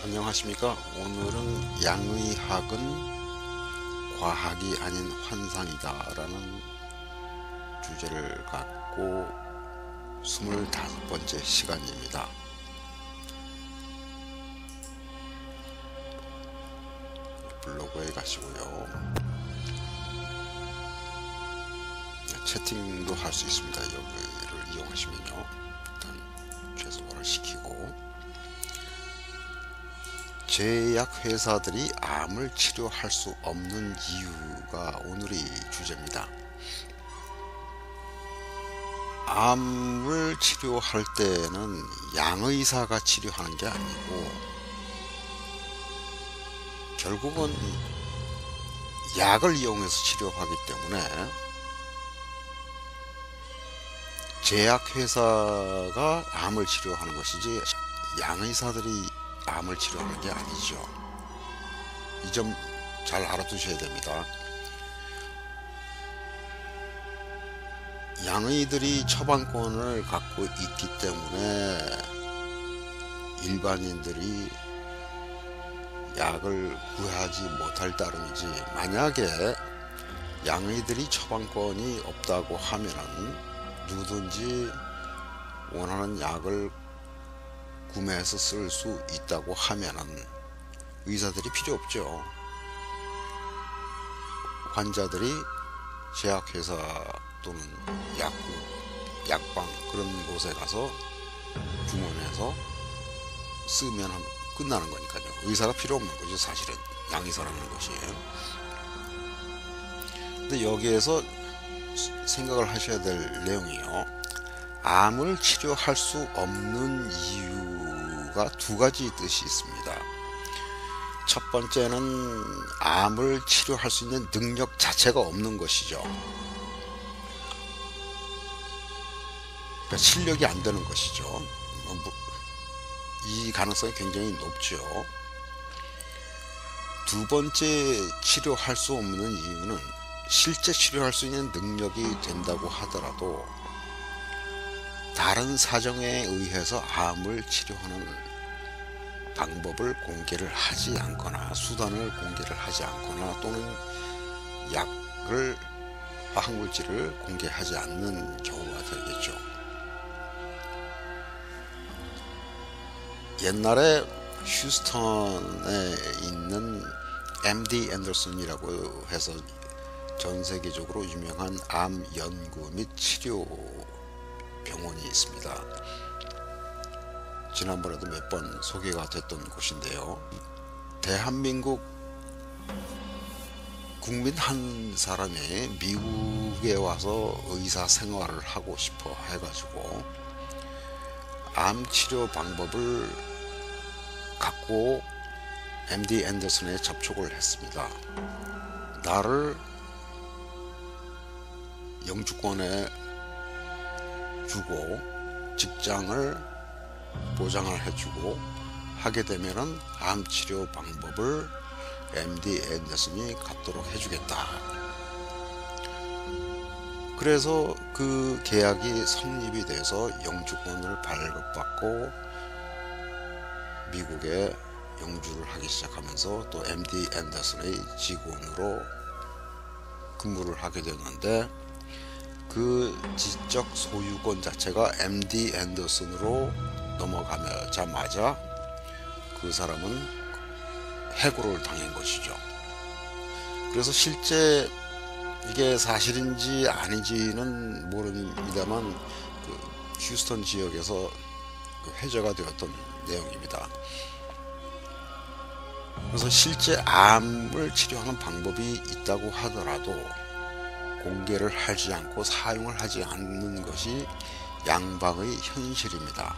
안녕하십니까. 오늘은 양의학은 과학이 아닌 환상이다 라는 주제를 갖고 25번째 시간입니다. 블로그에 가시고요, 채팅도 할 수 있습니다. 여기를 이용하시면요. 일단 최소화를 시키고, 제약회사들이 암을 치료할 수 없는 이유가 오늘의 주제입니다. 암을 치료할 때는 양의사가 치료하는 게 아니고 결국은 약을 이용해서 치료하기 때문에 제약회사가 암을 치료하는 것이지 양의사들이 암을 치료하는 게 아니죠. 이 점 잘 알아두셔야 됩니다. 양의들이 처방권을 갖고 있기 때문에 일반인들이 약을 구하지 못할 따름이지, 만약에 양의들이 처방권이 없다고 하면은 누구든지 원하는 약을 구매해서 쓸 수 있다고 하면은 의사들이 필요 없죠. 환자들이 제약회사 또는 약국, 약방 그런 곳에 가서 주문해서 쓰면 끝나는 거니까요. 의사가 필요 없는 거죠. 사실은 양의사라는 것이. 근데 여기에서 생각을 하셔야 될 내용이요, 암을 치료할 수 없는 이유가 두 가지 뜻이 있습니다. 첫 번째는 암을 치료할 수 있는 능력 자체가 없는 것이죠. 그러니까 실력이 안 되는 것이죠. 이 가능성이 굉장히 높죠. 두 번째, 치료할 수 없는 이유는 실제 치료할 수 있는 능력이 된다고 하더라도 다른 사정에 의해서 암을 치료하는 방법을 공개를 하지 않거나 수단을 공개를 하지 않거나 또는 약을, 화학물질을 공개하지 않는 경우가 되겠죠. 옛날에 휴스턴에 있는 MD 앤더슨이라고 해서 전 세계적으로 유명한 암 연구 및 치료 병원이 있습니다. 지난번에도 몇 번 소개가 됐던 곳인데요. 대한민국 국민 한 사람이 미국에 와서 의사 생활을 하고 싶어 해가지고 암 치료 방법을 갖고 MD 앤더슨에 접촉을 했습니다. 나를 영주권에 주고 직장을 보장을 해주고 하게 되면은 암 치료 방법을 MD 앤더슨이 갖도록 해주겠다. 그래서 그 계약이 성립이 돼서 영주권을 발급받고 미국에 영주를 하기 시작하면서 또 MD 앤더슨의 직원으로 근무를 하게 되었는데, 그 지적 소유권 자체가 MD 앤더슨으로 넘어가자마자 그 사람은 해고를 당한 것이죠. 그래서 실제 이게 사실인지 아닌지는 모릅니다만 그 휴스턴 지역에서 회자가 되었던 내용입니다. 그래서 실제 암을 치료하는 방법이 있다고 하더라도 공개를 하지 않고 사용을 하지 않는 것이 양방의 현실입니다.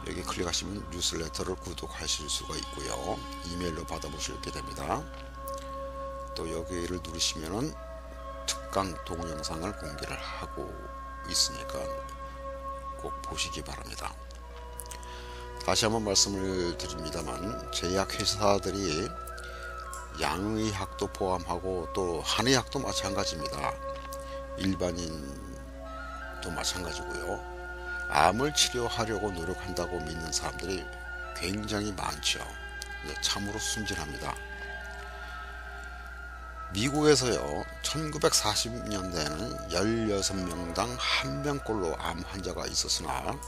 여기 클릭하시면 뉴스레터를 구독하실 수가 있고요, 이메일로 받아보시게 됩니다. 또 여기를 누르시면은 특강 동영상을 공개를 하고 있으니까 꼭 보시기 바랍니다. 다시 한번 말씀을 드립니다만, 제약회사들이 양의학도 포함하고 또 한의학도 마찬가지입니다. 일반인도 마찬가지고요. 암을 치료하려고 노력한다고 믿는 사람들이 굉장히 많죠. 참으로 순진합니다. 미국에서요 1940년대에는 16명당 1명꼴로 암 환자가 있었으나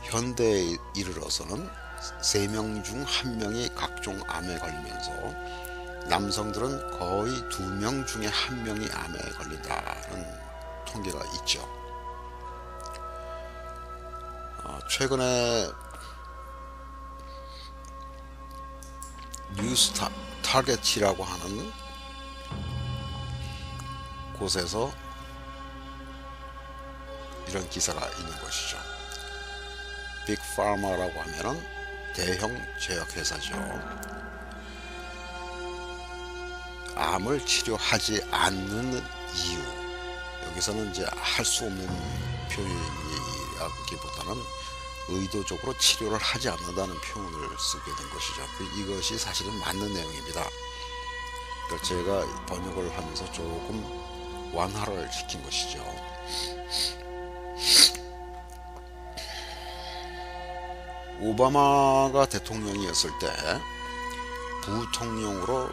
현대에 이르러서는 3명 중 1명이 각종 암에 걸리면서 남성들은 거의 2명 중에 1명이 암에 걸린다는 통계가 있죠. 최근에 뉴스 타겟이라고 하는 곳에서 이런 기사가 있는 것이죠. 빅파마라고 하면은 대형 제약회사죠. 암을 치료하지 않는 이유, 여기서는 이제 할 수 없는 표현이라기보다는 의도적으로 치료를 하지 않는다는 표현을 쓰게 된 것이죠. 이것이 사실은 맞는 내용입니다. 그러니까 제가 번역을 하면서 조금 완화를 시킨 것이죠. 오바마가 대통령이었을 때 부통령으로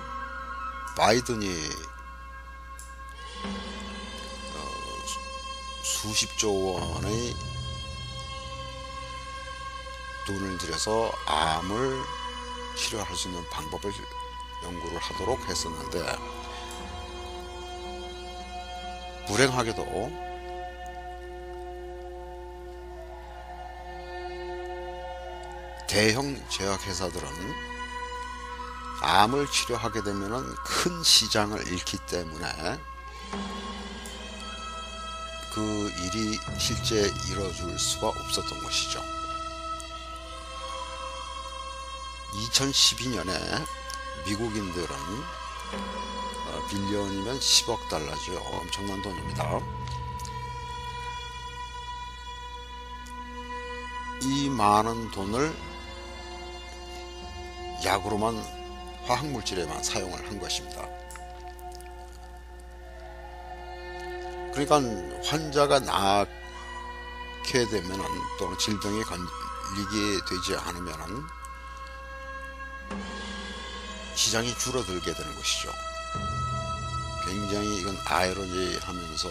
바이든이 수십조 원의 돈을 들여서 암을 치료할 수 있는 방법을 연구를 하도록 했었는데, 불행하게도 대형 제약회사들은 암을 치료하게 되면 큰 시장을 잃기 때문에 그 일이 실제 이뤄질 수가 없었던 것이죠. 2012년에 미국인들은 빌리언이면 10억 달러죠. 엄청난 돈입니다. 이 많은 돈을 약으로만, 화학물질에만 사용을 한 것입니다. 그러니까 환자가 낫게 되면, 또는 질병에 걸리게 되지 않으면 시장이 줄어들게 되는 것이죠. 굉장히 이건 아이러니하면서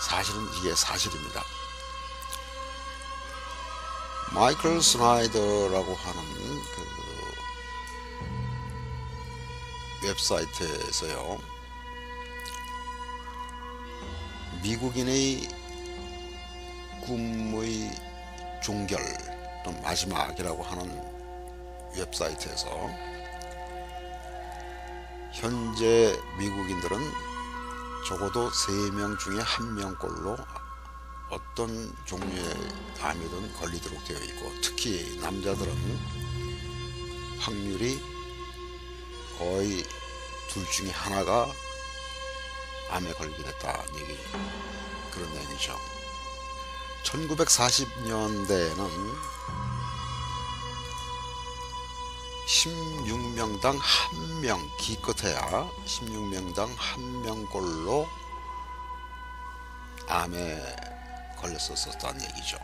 사실은 이게 사실입니다. 마이클 스나이더라고 하는 그 웹사이트에서요, 미국인의 꿈의 종결, 또는 마지막이라고 하는 웹사이트에서 현재 미국인들은 적어도 3명 중에 1명꼴로 어떤 종류의 암이든 걸리도록 되어 있고, 특히 남자들은 확률이 거의 둘 중에 하나가 암에 걸리게 됐다는 얘기, 그런 내용이죠. 1940년대에는 16명당 1명, 기껏해야 16명당 1명꼴로 암에 걸렸었다는 얘기죠.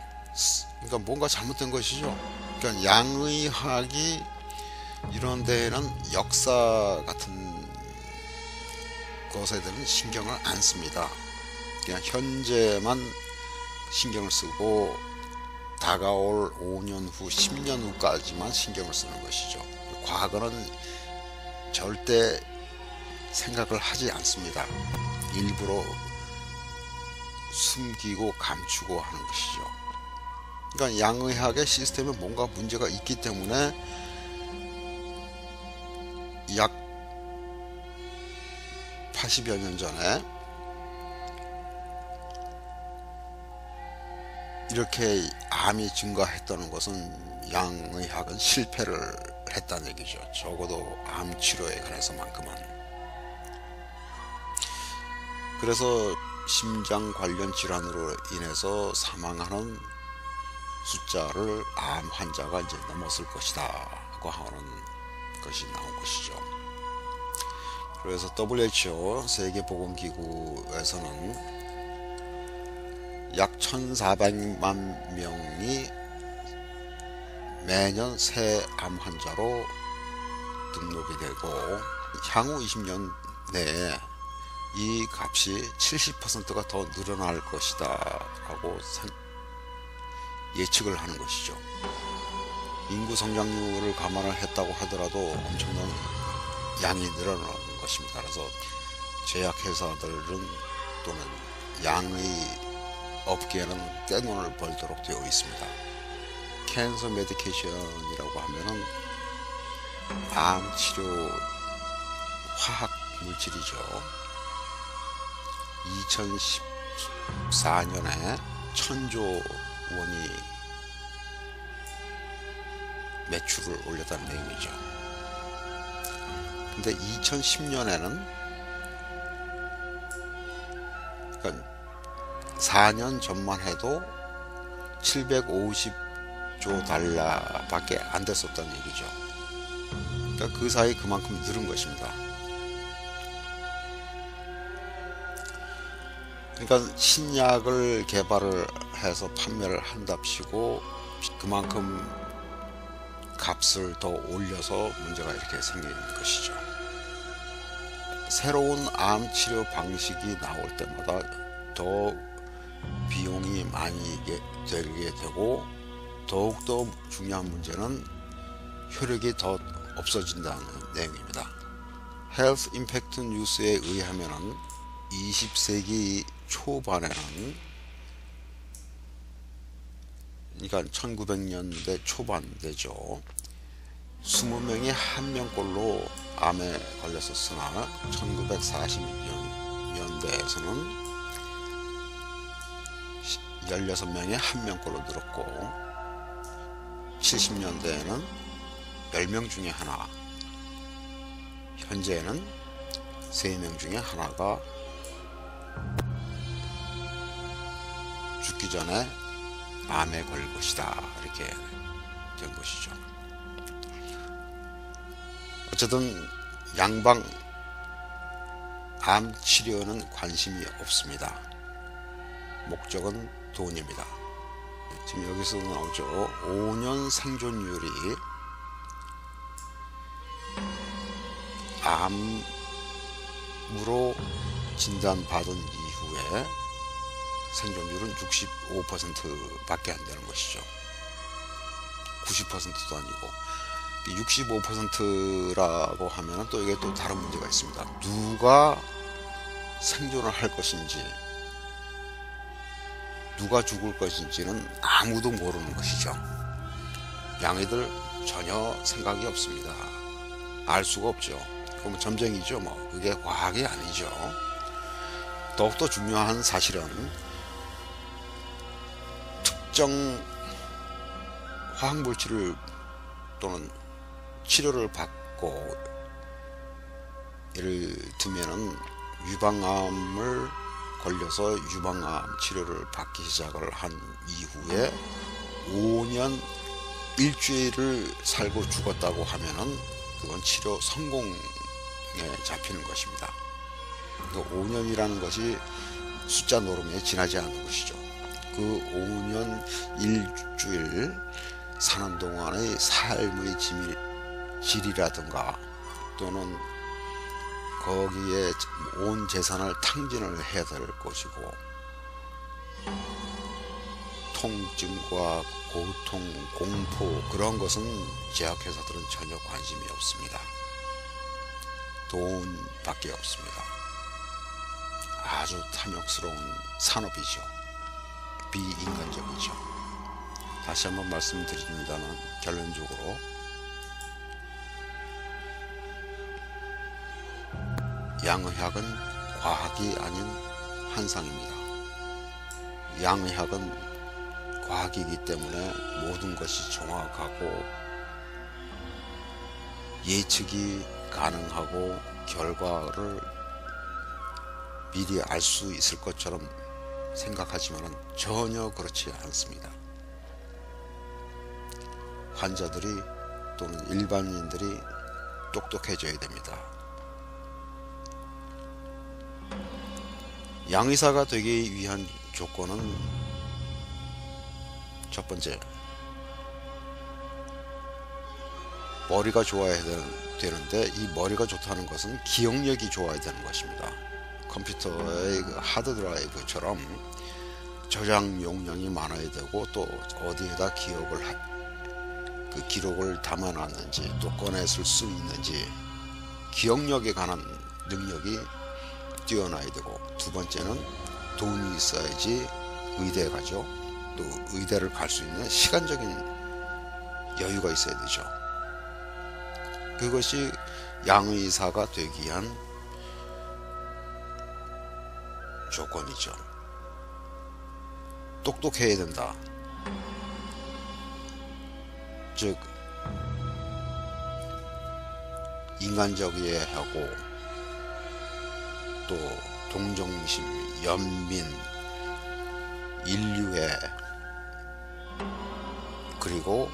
그러니까 뭔가 잘못된 것이죠. 그러니까 양의학이 이런 데에는 역사 같은 것에 대한 신경을 안 씁니다. 그냥 현재만 신경을 쓰고 다가올 5년 후, 10년 후까지만 신경을 쓰는 것이죠. 과거는 절대 생각을 하지 않습니다. 일부러 숨기고 감추고 하는 것이죠. 그러니까 양의학의 시스템에 뭔가 문제가 있기 때문에 약 80여 년 전에 이렇게 암이 증가했다는 것은 양의학은 실패를 했다는 얘기죠. 적어도 암 치료에 관해서만큼은. 그래서 심장 관련 질환으로 인해서 사망하는 숫자를 암 환자가 이제 넘었을 것이다 하고 하는 것이 나온 것이죠. 그래서 WHO 세계보건기구에서는 약 1,400만 명이 매년 새 암 환자로 등록이 되고 향후 20년 내에 이 값이 70%가 더 늘어날 것이다 라고 예측을 하는 것이죠. 인구 성장률을 감안을 했다고 하더라도 엄청난 양이 늘어나는 것입니다. 그래서 제약회사들은 또는 양의 업계는 떼돈을 벌도록 되어 있습니다. 캔서 메디케이션이라고 하면은 암 치료 화학 물질이죠. 2014년에 1000조 원이 매출을 올렸다는 내용이죠. 근데 2010년에는 그러니까 4년 전만 해도 750조 달러밖에 안 됐었다는 얘기죠. 그러니까 그 사이 그만큼 늘은 것입니다. 그러니까 신약을 개발을 해서 판매를 한답시고 그만큼 값을 더 올려서 문제가 이렇게 생긴 것이죠. 새로운 암 치료 방식이 나올 때마다 더 비용이 많이 들게 되고 더욱더 중요한 문제는 효력이 더 없어진다는 내용입니다. 헬스 임팩트 뉴스에 의하면 20세기 초반에는 그러니까 1900년대 초반 되죠. 20명이 1명꼴로 암에 걸렸었으나 1940년대에서는 16명이 1명꼴로 늘었고 70년대에는 10명 중에 하나, 현재는 3명 중에 하나가 죽기 전에 암에 걸릴 것이다 이렇게 된 것이죠. 어쨌든 양방 암 치료는 관심이 없습니다. 목적은 돈입니다. 지금 여기서 나오죠. 5년 생존율이 암으로 진단받은 이후에 생존율은 65%밖에 안 되는 것이죠. 90%도 아니고 65%라고 하면 또 이게 또 다른 문제가 있습니다. 누가 생존을 할 것인지 누가 죽을 것인지는 아무도 모르는 것이죠. 양이들 전혀 생각이 없습니다. 알 수가 없죠. 그럼 점쟁이죠. 그게 과학이 아니죠. 더욱더 중요한 사실은 특정 화학물질을 또는 치료를 받고 예를 들면은 유방암을 걸려서 유방암 치료를 받기 시작을 한 이후에 5년 일주일을 살고 죽었다고 하면은 그건 치료 성공에 잡히는 것입니다. 그 5년이라는 것이 숫자 노름에 지나지 않는 것이죠. 그 5년 일주일 사는 동안의 삶의 질이라든가 또는 거기에 온 재산을 탕진을 해야 될 것이고 통증과 고통, 공포 그런 것은 제약회사들은 전혀 관심이 없습니다. 돈밖에 없습니다. 아주 탐욕스러운 산업이죠. 비인간적이죠. 다시 한번 말씀드립니다만 결론적으로 양의학은 과학이 아닌 환상입니다. 양의학은 과학이기 때문에 모든 것이 정확하고 예측이 가능하고 결과를 미리 알 수 있을 것처럼 생각하지만 전혀 그렇지 않습니다. 환자들이 또는 일반인들이 똑똑해져야 됩니다. 양의사가 되기 위한 조건은 첫 번째, 머리가 좋아야 되는데 이 머리가 좋다는 것은 기억력이 좋아야 되는 것입니다. 컴퓨터의 그 하드 드라이브처럼 저장 용량이 많아야 되고 또 어디에다 그 기록을 담아놨는지 또 꺼내 쓸 수 있는지 기억력에 관한 능력이 뛰어나야 되고, 두 번째는 돈이 있어야지 의대에 가죠. 또 의대를 갈 수 있는 시간적인 여유가 있어야 되죠. 그것이 양의사가 되기 위한 조건이죠. 똑똑해야 된다. 즉 인간적이어야 하고 또 동정심, 연민, 인류애, 그리고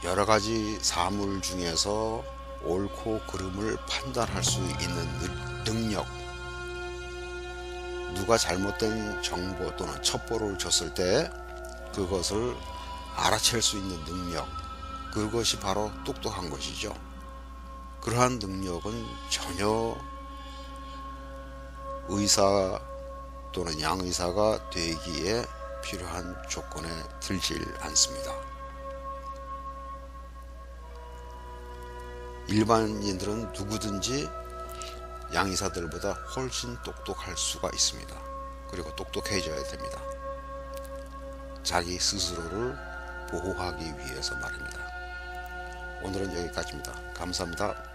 여러 가지 사물 중에서 옳고 그름을 판단할 수 있는 능력, 누가 잘못된 정보 또는 첩보를 줬을 때 그것을 알아챌 수 있는 능력, 그것이 바로 똑똑한 것이죠. 그러한 능력은 전혀 의사 또는 양의사가 되기에 필요한 조건에 들질 않습니다. 일반인들은 누구든지 양의사들보다 훨씬 똑똑할 수가 있습니다. 그리고 똑똑해져야 됩니다. 자기 스스로를 보호하기 위해서 말입니다. 오늘은 여기까지입니다. 감사합니다.